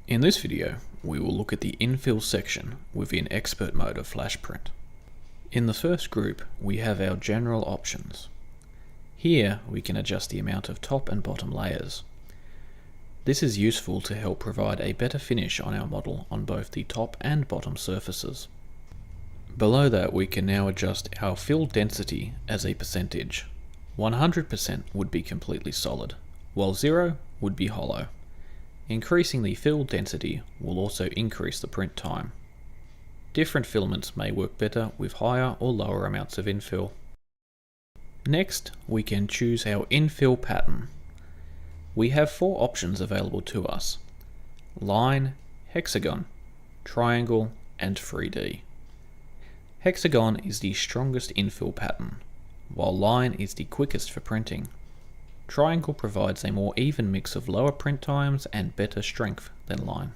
In this video, we will look at the infill section within expert mode of FlashPrint. In the first group, we have our general options. Here, we can adjust the amount of top and bottom layers. This is useful to help provide a better finish on our model on both the top and bottom surfaces. Below that, we can now adjust our fill density as a percentage. 100% would be completely solid, while 0 would be hollow. Increasing the fill density will also increase the print time. Different filaments may work better with higher or lower amounts of infill. Next, we can choose our infill pattern. We have 4 options available to us: line, hexagon, triangle, and 3D. Hexagon is the strongest infill pattern, while line is the quickest for printing. Triangle provides a more even mix of lower print times and better strength than line.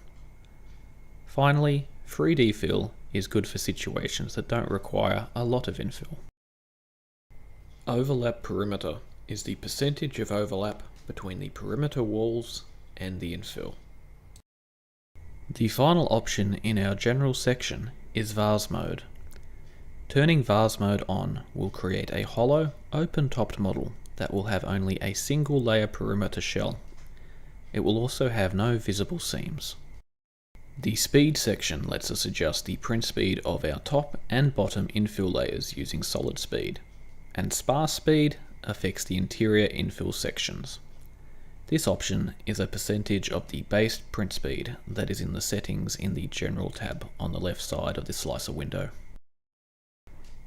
Finally, 3D fill is good for situations that don't require a lot of infill. Overlap perimeter is the percentage of overlap between the perimeter walls and the infill. The final option in our general section is vase mode. Turning vase mode on will create a hollow, open-topped model that will have only a single layer perimeter shell. It will also have no visible seams. The speed section lets us adjust the print speed of our top and bottom infill layers using solid speed, and sparse speed affects the interior infill sections. This option is a percentage of the base print speed that is in the settings in the General tab on the left side of the slicer window.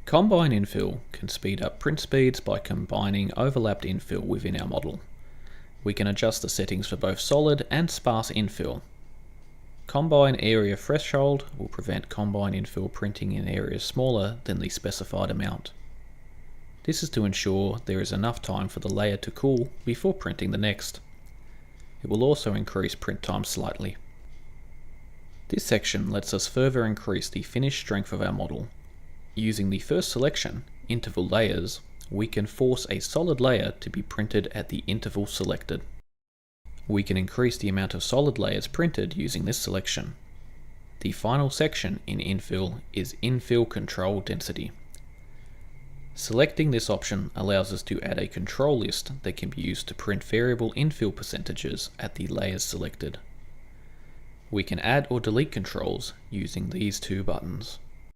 Combine infill can speed up print speeds by combining overlapped infill within our model. We can adjust the settings for both solid and sparse infill. Combine area threshold will prevent combine infill printing in areas smaller than the specified amount. This is to ensure there is enough time for the layer to cool before printing the next. It will also increase print time slightly. This section lets us further increase the finish strength of our model. Using the first selection, interval layers, we can force a solid layer to be printed at the interval selected. We can increase the amount of solid layers printed using this selection. The final section in infill is infill control density. Selecting this option allows us to add a control list that can be used to print variable infill percentages at the layers selected. We can add or delete controls using these 2 buttons.